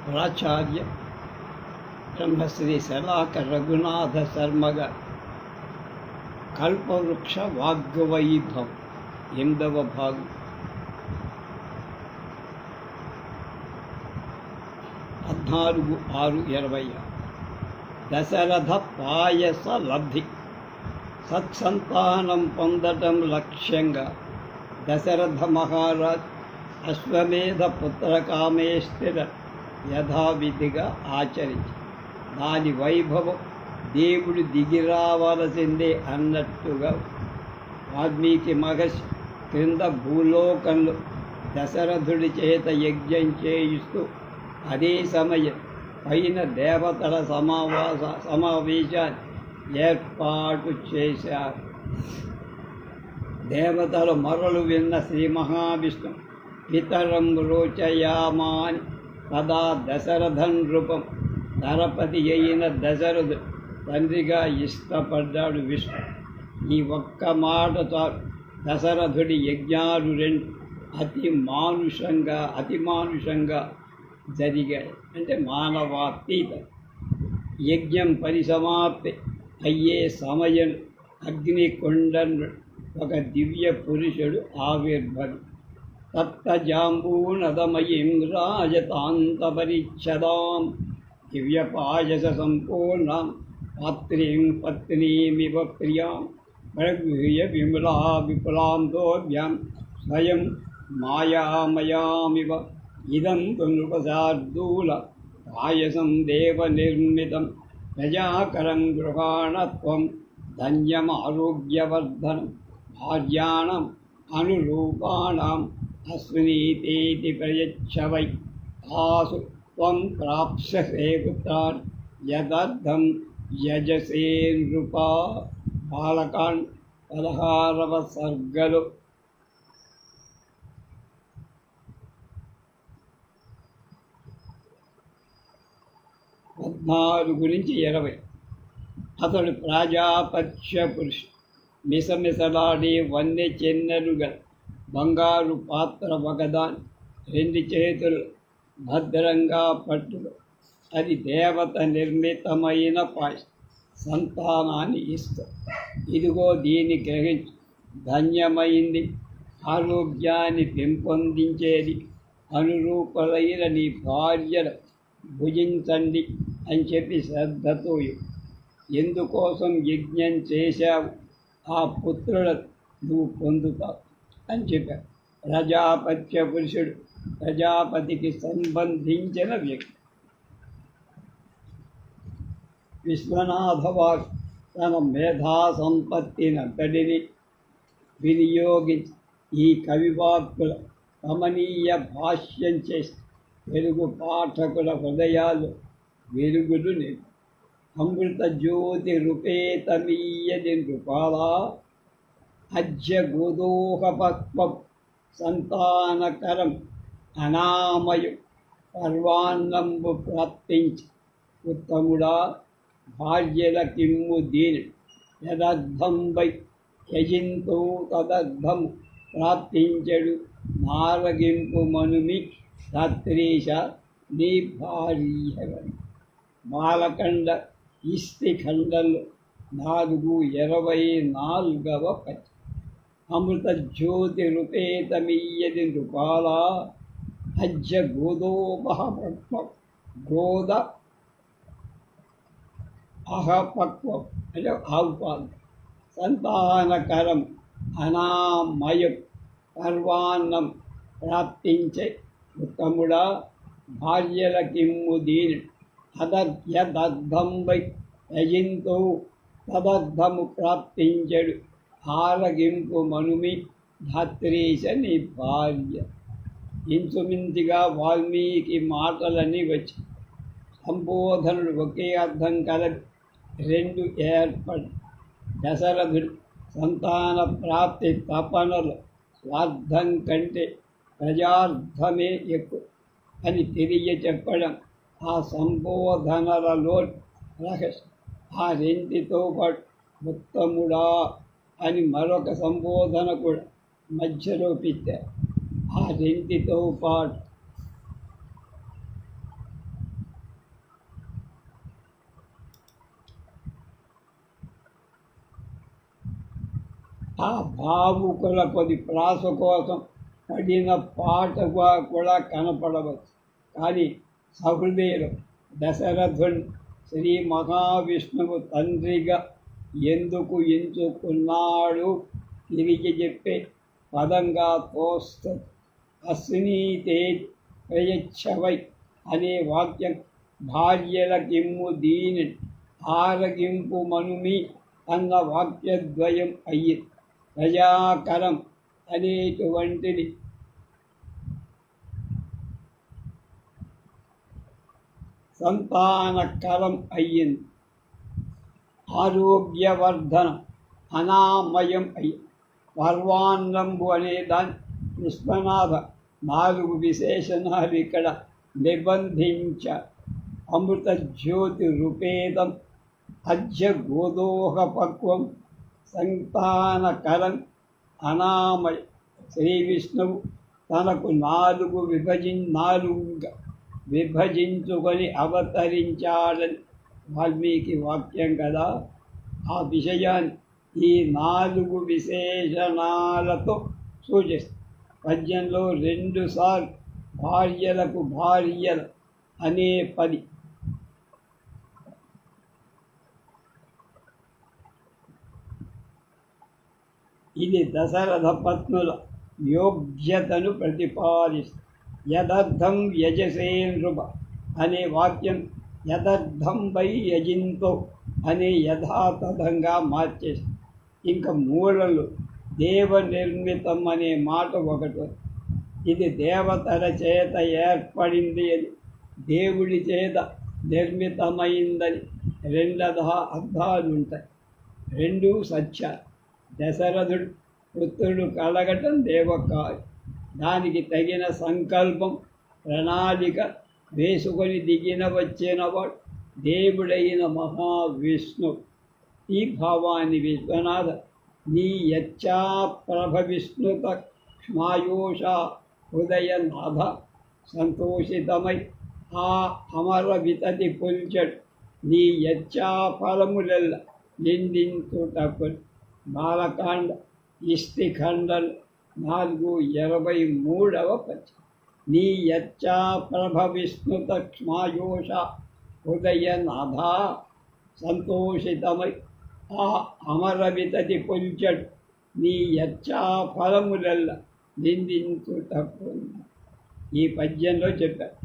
ప్రాచార్య బ్రహ్మశ్రీ శలాక రఘునాథ శర్మగ కల్పవృక్ష వాగ్గవైభవం 8వ భాగం. 14/6/20. దశరథ పాయస లబ్ధి. సత్సంతానం పొందటం లక్ష్యంగా దశరథ మహారాజ్ అశ్వమేధ పుత్రకామేష్టిర యథావిధిగా ఆచరించి దాని వైభవం దేవుడు దిగిరావలసిందే అన్నట్టుగా వాల్మీకి మహర్షి క్రింద భూలోకంలో దశరథుడి చేత యజ్ఞం చేయిస్తూ అదే సమయం పైన దేవతల సమావేశాన్ని ఏర్పాటు చేశారు. దేవతల మొరలు విన్న శ్రీ మహావిష్ణు పితరం రోచయామాని తదా దశరథన్ రూపం. నరపతి అయిన దశరథుడు తండ్రిగా ఇష్టపడ్డాడు విష్ణు. ఈ ఒక్క మాట చాలు దశరథుడి యజ్ఞాలు 2 అతి మానుషంగా జరిగాయి. అంటే మానవాతీత. యజ్ఞం పరిసమాప్తి అయ్యే సమయం అగ్నికొండను ఒక దివ్య పురుషుడు ఆవిర్భవి. తప్తజాంబూనదమయీం రాజతాంతపరిచ్ఛదాం దివ్యపాయస సంపూర్ణాం పాత్రీం పత్నీమివ ప్రియాం ప్రగృహ్య విమలా విపులాం దోభ్యాం స్వయం మాయామయామివ. ఇదం తు నృపశార్దూల పాయసం దేవనిర్మితం ప్రజాకరం గృహాణత్వం ధన్యమారోగ్యవర్ధనం భార్యాణం అనురూపాణం అశ్వినీతేతి ప్రయచ్చవై తాసు త్వం ప్రాప్స్యసే పుత్రాన్ యదర్థం యజసే నృపా. బాలకాండ్ 16వ సర్గలో 14-20. అతడు ప్రాజాపత్య పురుషుడు. మిసమిసలాడే వన్నె చెన్నెలుగా బంగారు పాత్ర ఒకదాని 2 చేతులు భద్రంగా పట్టుడు. అది దేవత నిర్మితమైన పాయసం. సంతానాన్ని ఇస్తుంది. ఇదిగో దీన్ని గ్రహించు. ధన్యమైంది, ఆరోగ్యాన్ని పెంపొందించేది. అనురూపులైన నీ భార్యలు భుజించండి అని చెప్పి శ్రద్ధతో ఎందుకోసం యజ్ఞం చేశావు, ఆ పుత్రులను నువ్వు పొందుతావు అని చెప్పారు. ప్రజాపత్య పురుషుడు ప్రజాపతికి సంబంధించిన వ్యక్తి. విశ్వనాథవారు తన మేధా సంపత్తినంతటిని వినియోగించి ఈ కవివాక్కుల కమనీయ భాష్యం చేసి తెలుగు పాఠకుల హృదయాలు వెలుగులు నింపు. అమృత జ్యోతి రూపేతమీయది నృపాలా అజ్య గోదోహపక్వం సంతానకరం అనామయం పర్వాన్నంబు ప్రాప్తించి ఉత్తముడా భార్యల కిమ్ము దీని యదర్థంబై యజింతో తదర్థము ప్రాప్తించడు నారగింపు మనుమి ధాత్రీష నీ భార్యవని. బాలకండ ఇస్తిఖండంలో 4/24వ పద్యం. అమృత జ్యోతి రూపేతమీయది నృపాలా అజ్య గోదోపహపక్వం. గోద అహపక్వం అంటే ఆవుపాలు. సంతానకరం అనామయం పర్వాన్నం ప్రాప్తించే ఉత్తముడా భార్యల కిమ్ము దీని యదర్థంబై యజింతో తదర్థము ప్రాప్తించడు ఆరగింపు మనుమి ధాత్రీశ నీ భార్య. ఇంచుమించుగా వాల్మీకి మాటలని వచ్చి సంబోధనుడు ఒకే అర్థం కలదు 2 ఏర్పడి. దశరథుడు సంతాన ప్రాప్తి తపనలు స్వార్థం కంటే ప్రజార్థమే ఎక్కువ అని తెలియచెప్పడం ఆ సంబోధనలలో రహస్యం. ఆ 2తో పాటు ఉత్తముడా అని మరొక సంబోధన కూడా మధ్యలో పెట్టారు. ఆ 2తో పాటు ఆ భావుకుల కొద్ది ప్రాస కోసం పడిన పాటగా కూడా కనపడవచ్చు. కానీ సహృదయులు దశరథుని శ్రీ మహావిష్ణువు తండ్రిగా ఎందుకు ఎంచుకున్నాడు తిరిగి చెప్పే పదంగా తోస్తుంది. అశ్వినీతే ప్రయచ్చవై అనే వాక్యం భార్యలకిమ్ము దీని ఆరగింపు మనుమి అన్న వాక్యద్వయం అయ్యి ప్రజాకరం అనేటువంటిది సంతానకరం అయ్యింది. ఆరోగ్యవర్ధనం అనామయం అయ్యి పర్వాన్నంబు అనే దాని విశ్వనాథ 4 విశేషణాలు ఇక్కడ నిబంధించ. అమృత జ్యోతి రూపేదం అధ్య గోదోహ పక్వం సంతానకరం అనామయ. శ్రీ విష్ణువు తనకు 4 విభజించుకొని అవతరించాడని వాల్మీకి వాక్యం కదా. ఆ విషయాన్ని ఈ 4 విశేషణాలతో సూచిస్తుంది. పద్యంలో 2 సార్లు భార్యలకు భార్యల అనే పది. ఇది దశరథ పత్నుల యోగ్యతను ప్రతిపాదిస్తుంది. యదర్థం యజసే నృప అనే వాక్యం యదర్థం వై యజింతో అనే యథాతథంగా మార్చేసి ఇంకా మూలలు దేవ నిర్మితం అనే మాట ఒకటి. ఇది దేవతల చేత ఏర్పడింది అని, దేవుడి చేత నిర్మితమైందని 2 అర్థాలు ఉంటాయి. 2 సత్యాలు. దశరథుడు పుత్రుడు కలగటం దేవకార్యం. దానికి తగిన సంకల్పం ప్రణాళిక వేసుకొని దిగిన వచ్చినవాడు దేవుడైన మహావిష్ణు. ఈ భావాన్ని విశ్వనాథ నీ యచ్చా ప్రభవిష్ణుత క్షమాయోష హృదయనాథ సంతోషితమై ఆ అమర వితతి పొల్చడు నీ యచ్చా ఫలములెల్ల నిందించుటకు. బాలకాండ ఇష్టిఖండలు 4:23వ పద్యం. నీ యచ్చా ప్రభవిష్ణుత క్షమాయోష హృదయనాథ సంతోషితమై ఆ అమర వితతి పొల్చడు నీ యచ్చా ఫలములెల్ల నిందించుటకు. ఈ పద్యంలో చెప్పారు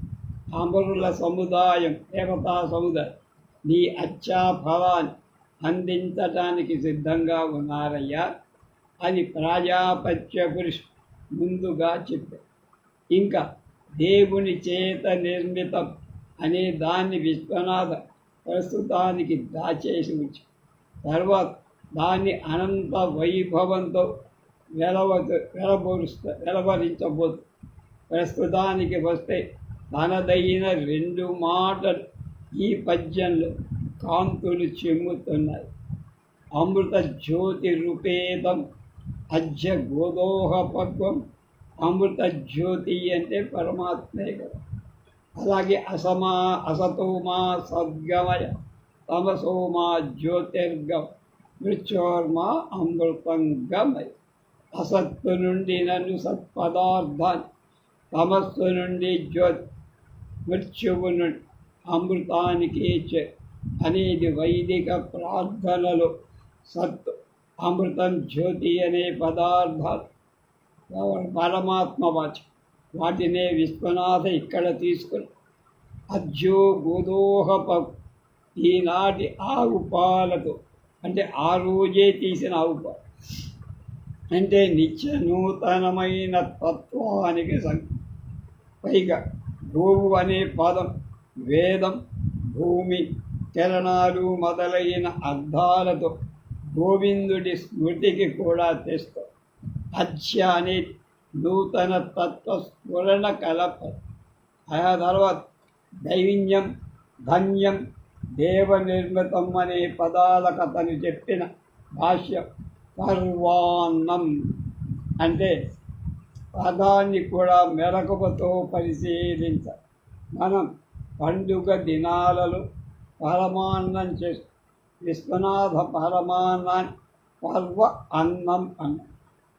అమరుల సముదాయం, దేవతా సముదాయం నీ అచ్చా ఫలాన్ని అందించటానికి సిద్ధంగా ఉన్నారయ్యా అని ప్రాజాపత్య పురుషు ముందుగా చెప్పారు. ఇంకా దేవుని చేత నిర్మితం అనే దాన్ని విశ్వనాథ ప్రస్తుతానికి దాచేసి ఉంచి తర్వాత దాన్ని అనంత వైభవంతో వెలవరించబోతు. ప్రస్తుతానికి వస్తే తనదైన 2 మాటలు ఈ పద్యంలో కాంతులు చెమ్ముతున్నాయి. అమృత జ్యోతి రూపేదం అజ్జ గోదోహ పక్వం. అమృత జ్యోతి అంటే పరమాత్మే కదా. అలాగే అసతోమా సద్గమయ తమసోమా జ్యోతిర్గమ మృత్యోర్మా అమృతంగమయ. అసత్తు నుండి నన్ను సత్పదార్థాన్ని, తమస్సు నుండి జ్యోతి, మృత్యువు నుండి అమృతానికి అనేది వైదిక ప్రార్థనలో సత్, అమృతం, జ్యోతి అనే పదార్థాలు పరమాత్మ వాచం. వాటినే విశ్వనాథ ఇక్కడ తీసుకుని అజ్జో గోదోహప ఈనాటి ఆవు పాలతో, అంటే ఆ రోజే తీసిన ఆవు పాలు, అంటే నిత్య నూతనమైన తత్వానికి పైగా గోవు అనే పదం వేదం, భూమి, కిరణాలు మొదలైన అర్థాలతో గోవిందుడి స్మృతికి కూడా తెస్తాం. అధ్య అనేది నూతన తత్వ స్ఫురణ కలప. ఆ తర్వాత దైవిన్యం, ధన్యం, దేవ నిర్మితం అనే పదాలకు అతను చెప్పిన భాష్యం పర్వాన్నం. అంటే పదాన్ని కూడా మెలకువతో పరిశీలించ. మనం పండుగ దినాలలో పరమాన్నం చేస్తాం. విశ్వనాథ పరమాన్నాన్ని పర్వ అన్నం అన్న.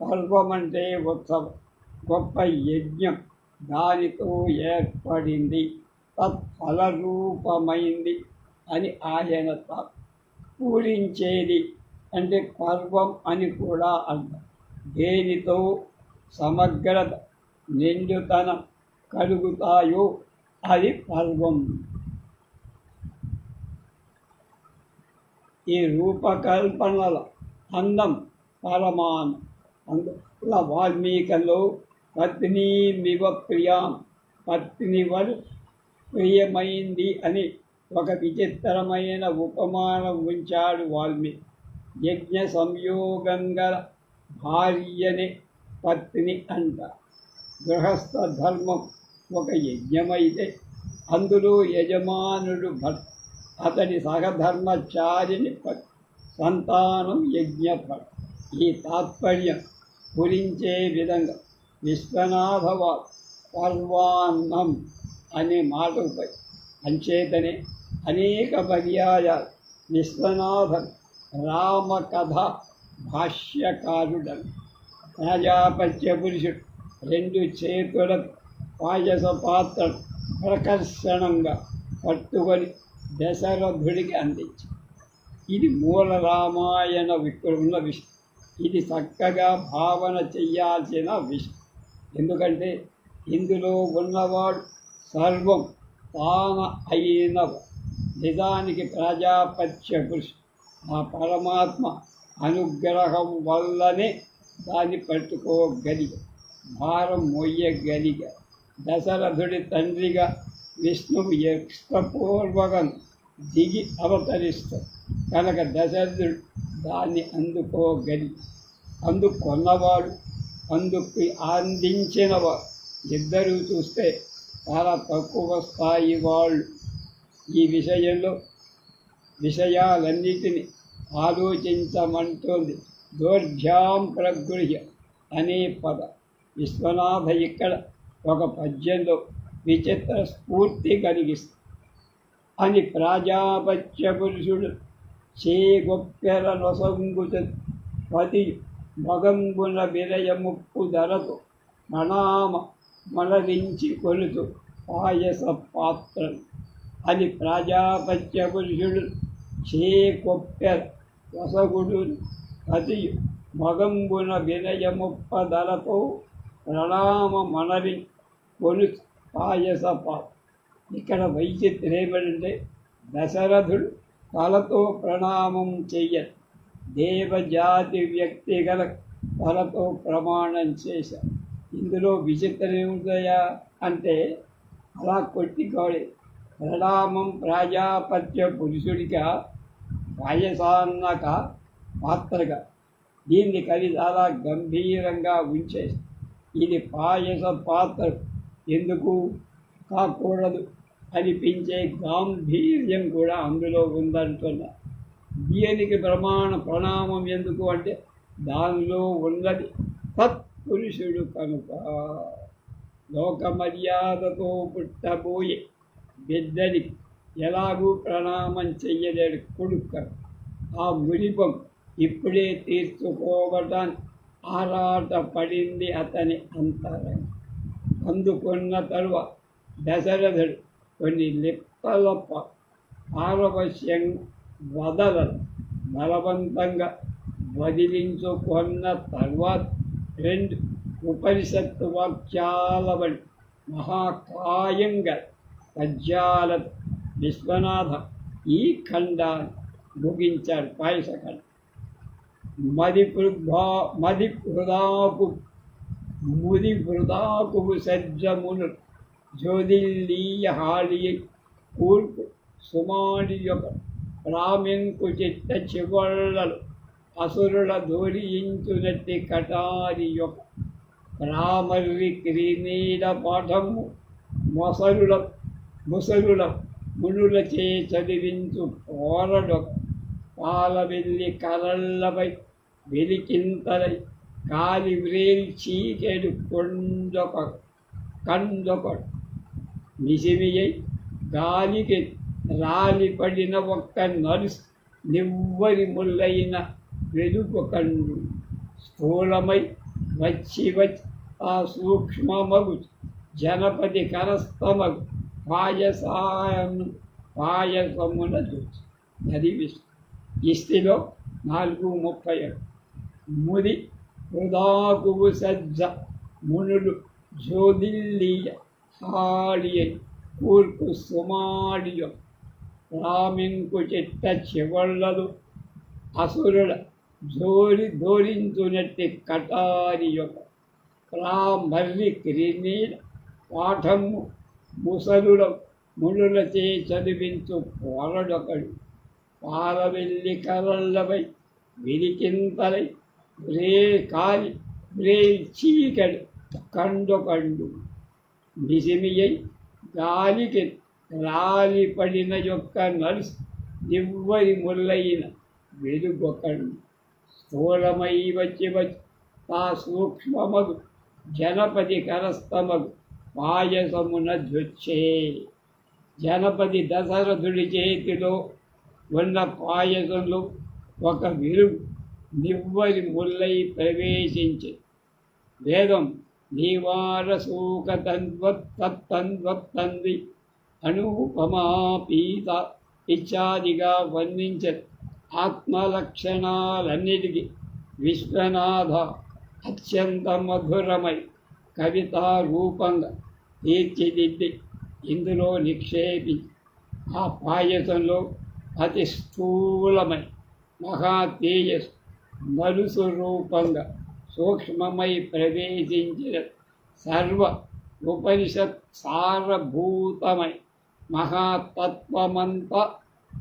పర్వం అంటే ఉత్సవం, గొప్ప యజ్ఞం, దానితో ఏర్పడింది, తత్ఫలరూపమైంది అని ఆయన పూరించేది అంటే పర్వం అని కూడా అర్థం. దేనితో సమగ్రత, నిండుతనం కలుగుతాయో అది పర్వం. ఈ రూపకల్పనల అందం పరమానం. అందువల్ల వాల్మీకంలో పత్నీమివ ప్రియాం, పత్ని వల్ ప్రియమైంది అని ఒక విచిత్రమైన ఉపమానం ఉంచాడు వాల్మీకి. యజ్ఞ సంయోగంగా భార్యని పత్ని అంట. గృహస్థ ధర్మం ఒక యజ్ఞమైతే అందులో యజమానుడు భర్త, అతడి సహధర్మచారిని పత్ని, సంతానం యజ్ఞఫలం. ఈ తాత్పర్యం గురించే విధంగా విశ్వనాథవారు పర్వాన్నం అనే మాటపై అంచేతనే అనేక పర్యాయాలు విశ్వనాథన్ రామకథ భాష్యకారుడని. ప్రజాపత్య పురుషుడు 2 చేతులకు పాయస పాత్ర ప్రకర్షణంగా పట్టుకొని దశరథుడికి అందించారు. ఇది మూల రామాయణ ఉన్న విషయం. ఇది చక్కగా భావన చెయ్యాల్సిన విషయం. ఎందుకంటే ఇందులో ఉన్నవాడు సర్వం తాన అయినవాడు. నిజానికి ప్రజాపత్య పురుషుడు ఆ పరమాత్మ అనుగ్రహం వల్లనే దాన్ని పట్టుకోగలిగా, భారం మొయ్యగలిగా. దశరథుడి తండ్రిగా విష్ణువు ఇష్టపూర్వకం దిగి అవతరిస్తాడు కనుక దశరథుడు దాన్ని అందుకొన్నవాడు, అందుకు అందించినవాడు ఇద్దరూ చూస్తే చాలా తక్కువ స్థాయి వాళ్ళు. ఈ విషయాలన్నిటినీ ఆలోచించమంటోంది దోర్భ్యాం ప్రగృహ్య అనే పదం. విశ్వనాథ ఇక్కడ ఒక పద్యంలో విచిత్ర స్ఫూర్తి కలిగిస్తుంది. అని ప్రాజాపత్య పురుషుడు చేగొప్పెర నొసంగుచ పతి మగంబున విరయముప్పు ధరతో ప్రణామ మనరించి కొలుతూ పాయస పాత్రలు. అని ప్రజాపత్య పురుషుడు చేకొప్పెర రసగుడు పతి మగంబున వినయముప్ప ధరతో ప్రణామ మనరి కొను పాయస పాత్ర. ఇక్కడ వైచిత్రం ఏమిటంటే దశరథుడు తలతో ప్రణామం చెయ్యరు, దేవజాతి వ్యక్తిగల తలతో ప్రమాణం చేశారు. ఇందులో విచిత్రం ఏముంటాయా అంటే అలా కొట్టికోడే ప్రణామం ప్రజాపత్య పురుషుడిగా, పాయసాన్నక పాత్రగా. దీన్ని కవి చాలా గంభీరంగా ఉంచేసి ఇది పాయస పాత్ర ఎందుకు కాకూడదు అనిపించే గాంభీర్యం కూడా అందులో ఉందంటున్నా. దీనికి ప్రణామం ఎందుకు అంటే దానిలో ఉన్నది తత్పురుషుడు కనుక. లోక మర్యాదతో పుట్టబోయే బిడ్డనికి ఎలాగూ ప్రణామం చెయ్యలేడు కొడుకు. ఆ మురిపం ఇప్పుడే తీర్చుకోవటానికి ఆరాట పడింది అతని అంతరంగం. అందుకున్న తరువాత దశరథుడు కొన్ని లిప్పలప్ప పారవశ్యం వదలలు బలవంతంగా వదిలించుకున్న తర్వాత 2 ఉపనిషత్తు వాక్యాల వంటి మహాకాయంగా పద్యాలతో విశ్వనాథ ఈ ఖండాన్ని ముగించాడు. పాయసఖండం. ముది వృదాకు సజ్జమును జ్యోతిల్లీయ హాళియ కూర్పు సుమాడి యొక్క రామెంకు చిత్త చివళ్ళలు అసురుల దోరించునట్టి కటారి యొక్క రామర్రి క్రీనీడ పాఠము ముసరుల మునులచే చదివించు పోరడొక పాల వెళ్ళి కలళ్ళపై వెలికింతలై కాలి వ్రేల్చీకెడు కందొకడు నిసిమియై గాలికి రాలిపడిన ఒక్క నలుసు నివ్వరి ముల్లైన వెలుగొకండు స్థూలమై వచ్చి ఆ సూక్ష్మమగు జనపది కరస్థమగు పాయసమున చూచి. అది ఇస్తిలో 4:37. ముది హృదాకువు సజ్జ మునులు జ్యోతిల్లీయ హాళియ కూర్పు సుమాడియ రామింకు చిట్ట చివళ్ళలు అసురుల దోరించునట్టి కటారి యొక్క మర్రి క్రినీల పాఠము ముసలుల మునులచే చదివించు పోరడొకడు పాలవెల్లి కరళ్ళపై విరికింతలై బ్రే చీకడు కండు నిసిమియై గాలికి రాలిపడిన యొక్క నలుసు నివ్వరి ముల్లైన వెలుగొకడు స్థూలమై వచ్చి ఆ సూక్ష్మమగు జనపది కరస్థమగు పాయసమున ధ్వచ్చే. జనపది దశరథుడి చేతిలో ఉన్న పాయసంలో ఒక వెలుగు నివ్వరి ముల్లై ప్రవేశించి వేదం నీవారసూక తన్వత్తంది అనుపమాపీత ఇత్యాదిగా వర్ణించదు. ఆత్మలక్షణాలన్నిటికీ విశ్వనాథ అత్యంత మధురమై కవితా రూపంగా తీర్చిదిద్ది ఇందులో నిక్షేపించి ఆ పాయసంలో అతి స్థూలమై మహా తేజస్సు నలుసు రూపంగా సూక్ష్మమై ప్రవేశించిన సర్వ ఉపనిషత్ సారభూతమై మహాతత్వమంతా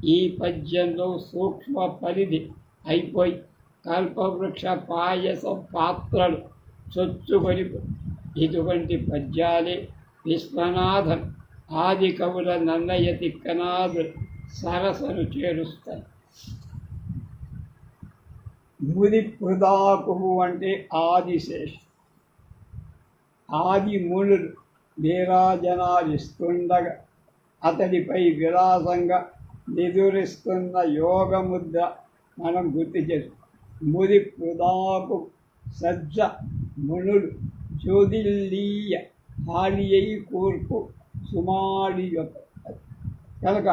ఈ పద్యంలో సూక్ష్మ పరిధి అయిపోయి కల్పవృక్ష పాయస పాత్రలు చొచ్చుకొని ఇటువంటి పద్యాలే విశ్వనాథన్ ఆది కవుల నన్నయ తిక్కనాథులు సరసను చేరుస్తాయి. ముది పృదాకువు అంటే ఆదిశేషం. ఆది మునులు నీరాజనాలిస్తుండగా అతడిపై విలాసంగా నిదురిస్తున్న యోగముద్ర మనం గుర్తు చేస్తాం. ముది పృదాకు సజ్జ మునులు జ్యోతిల్లీయ హాళియై కూర్పు సుమాడి యొక్క కనుక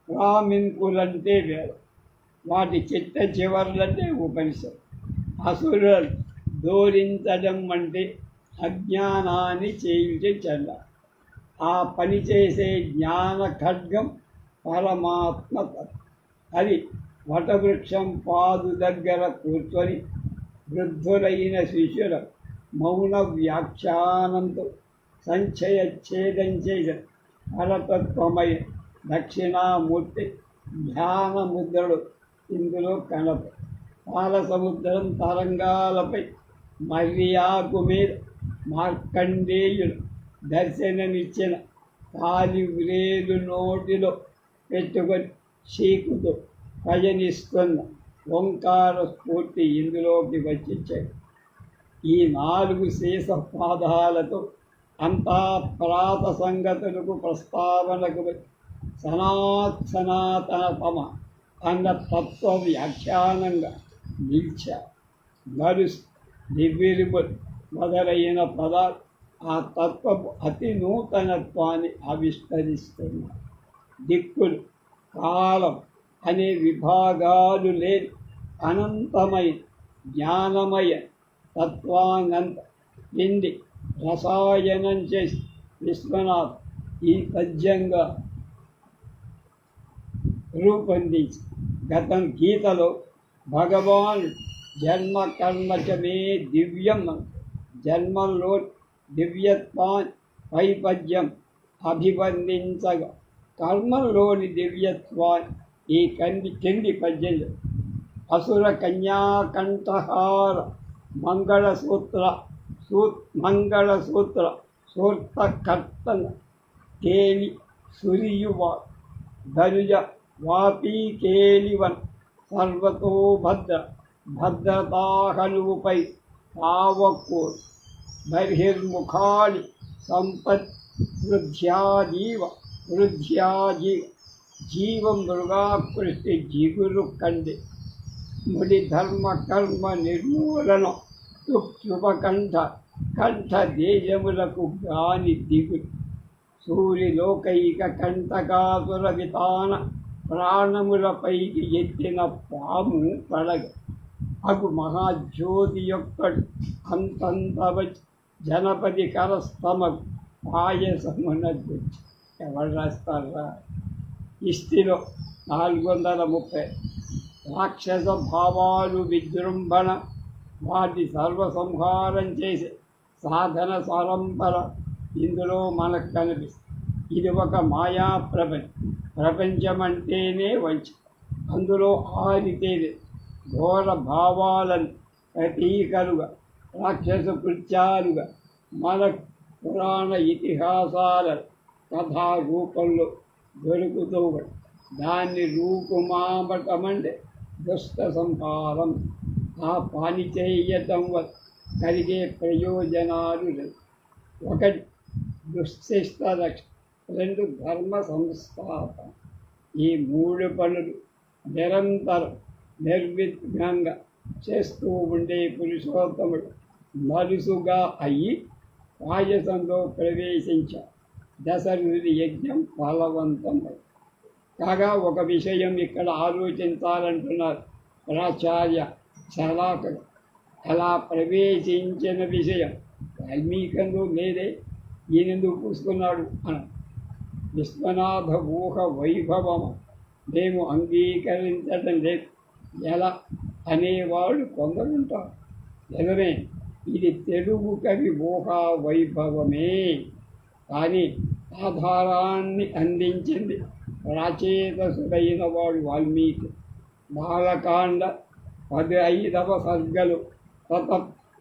రామింకులంటే వేరు, వాటి చిట్ట చివర్లంటే ఉపనిషత్. అసురులు దోరించడం అంటే అజ్ఞానాన్ని చేయించే చెల్ల. ఆ పని చేసే జ్ఞాన ఖడ్గం పరమాత్మ తత్వం. అది వటవృక్షం పాదు దగ్గర కూర్చొని వృద్ధులైన శిష్యుల మౌన వ్యాఖ్యానంతో సంచయచ్ఛేదం చేసిన పరతత్వమైన దక్షిణామూర్తి ధ్యాన ముద్రలు ఇందులో కనప. పాల సముద్రం తరంగాలపై మర్యాకు మీద మార్కండేయుడు దర్శనమిచ్చిన కాలి వ్రేలు నోటిలో పెట్టుకొని చీకుతో పయనిస్తున్న ఓంకార స్ఫూర్తి ఇందులోకి వచ్చించాడు. ఈ 4 శేష పాదాలతో అంతా ప్రాత సంగతులకు ప్రస్తావనకు సనాతనతమ అన్న తత్వ వ్యాఖ్యానంగా నిలిచారు. నలుసు దివ్యరిబుల్ మొదలైన పదాలు ఆ తత్వపు అతి నూతనత్వాన్ని ఆవిష్కరిస్తున్నారు. దిక్కులు కాలం అనే విభాగాలు లేని అనంతమైన జ్ఞానమయ తత్వానంత పిండి రసాయనం చేసి విశ్వనాథ్ ఈ పద్యంగా రూపొందించి గీతలో భగవాన్ జన్మ కర్మచమే దివ్యం జన్మలో దివ్యత్వాన్ని పై పద్యం అభివర్ణించగా కర్మలోని దివ్యత్వాన్ని ఈ కింది పద్యంలో అసుర కన్యాకంఠహార మంగళసూత్ర సూర్తకర్తన కేలి సురియువ ధనుజ వాపీ కేలివన్ సర్వతో భద్రతాహనువుపై తావకూ బహిర్ముఖాళి సంపత్ వృద్ధ్యాజీవ జీవం మృగాకృష్టి జిగురు కండి ముడి ధర్మ కర్మ నిర్మూలనం శుభకంఠ కంఠ దేశములకు గాని దిగులు సూర్యలోకైక కంటకాసుర వితాన ప్రాణములపైకి ఎత్తిన పాము పడగ అగు మహాజ్యోతి యొక్కడు అంతంతవ జనపది కరస్తమకు పాయసమునద్దు. ఎవరు రాస్తారా? ఇస్తిలో 430. రాక్షస భావాలు విజృంభణ వాటి సర్వసంహారం చేసే సాధన సారంపర ఇందులో మనకు కనిపిస్తుంది. ఇది ఒక మాయా ప్రపంచమంటేనే వంచి అందులో ఆరితేనే ఘోర భావాలను ప్రతీకలుగా రాక్షస కృత్యాలుగా మన పురాణ ఇతిహాసాల కథా రూపంలో దొరుకుతూ దాన్ని రూపుమాపటమంటే దుష్ట సంహారం. ఆ పని చేయటం వల్ల కలిగే ప్రయోజనాలు 1 దుశ్శిష్ట రక్ష, 2 ధర్మ సంస్థాపన. ఈ 3 పనులు నిరంతరం నిర్విఘ్నంగా చేస్తూ ఉండే పురుషోత్తముడు నలుసుగా అయ్యి పాయసంలో ప్రవేశించారు. దశరథుడి యజ్ఞం ఫలవంతమై కాగా ఒక విషయం ఇక్కడ ఆలోచించాలంటున్నారు ప్రాచార్య శలాకరు. అలా ప్రవేశించిన విషయం వాల్మీకంలో లేదే, ఈయనెందుకు పూసుకున్నాడు అని. విశ్వనాథ ఊహ వైభవం మేము అంగీకరించడం లేదు ఎలా అనేవాళ్ళు కొందరుంటారు. నిజమే, ఇది తెలుగు కవి ఊహా వైభవమే. కానీ ఆధారాన్ని అందించింది ప్రాచేతసుడైన వాడు వాల్మీకి. బాలకాండ 15వ సర్గలు తత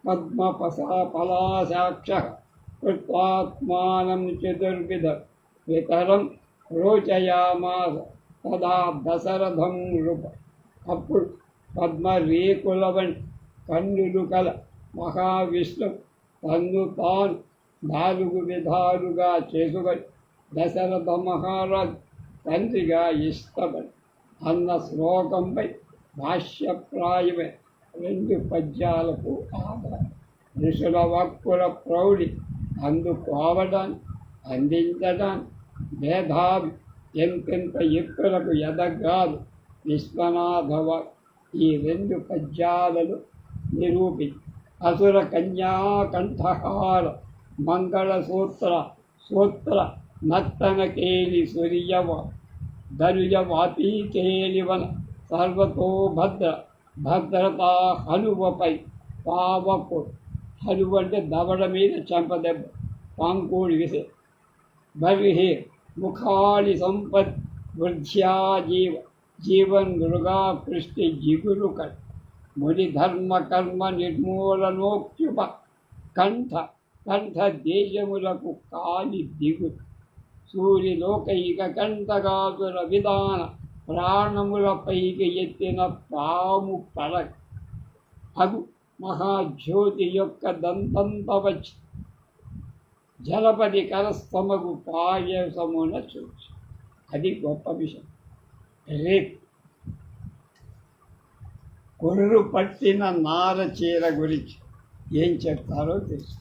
పద్మపలాశాక్ష కృత్వాత్మానం చతుర్విధ వితరం రోచయామాస తదా దశరథం నృప. అప్పుడు పద్మరేకుల వంటి కన్నులు కల మహావిష్ణు తన్ను తాను 4 విధాలుగా చేసుకొని దశరథ మహారాజు తండ్రిగా ఇష్టపడి అన్న శ్లోకంపై భాష్యప్రాయమే 2 పద్యాలకు ఆధారం. ఋషుల వక్కుల ప్రౌఢి అందుకోవడాన్ని అందించడాన్ని మేధావి ఎంతెంత ఎత్తులకు ఎదగాలు విశ్వనాథవ ఈ 2 పద్యాలను నిరూపించి అసుర కన్యాకంఠహార మంగళసూత్ర సూత్ర నర్తనకేలి సూర్యవ ధనుజవాపీకేలివన సర్వతో భద్రతా హనువపై పావకు. హనువు అంటే దవడ మీద చెంపదెబ్బ, పాంకోడి విసే. బర్హి ముఖాళి సంపత్ వృద్ధ్యా జీవన్ మృగా కృష్టి జిగురు కట్ ముని ధర్మ కర్మ నిర్మూలనోక్యుప కంఠ దేశములకు కాలి దిగు సూర్యలోకైక కంఠగాతుల విధాన ప్రాణములపైకి ఎత్తిన పాము పడగ అగు మహాజ్యోతి యొక్క దంతంతవచ్చి జలపది కరస్తమకు పాయసమున చూచి. అది గొప్ప విషయం. రేపు కొర్రు పట్టిన నార చీర గురించి ఏం చెప్తారో తెలుసు.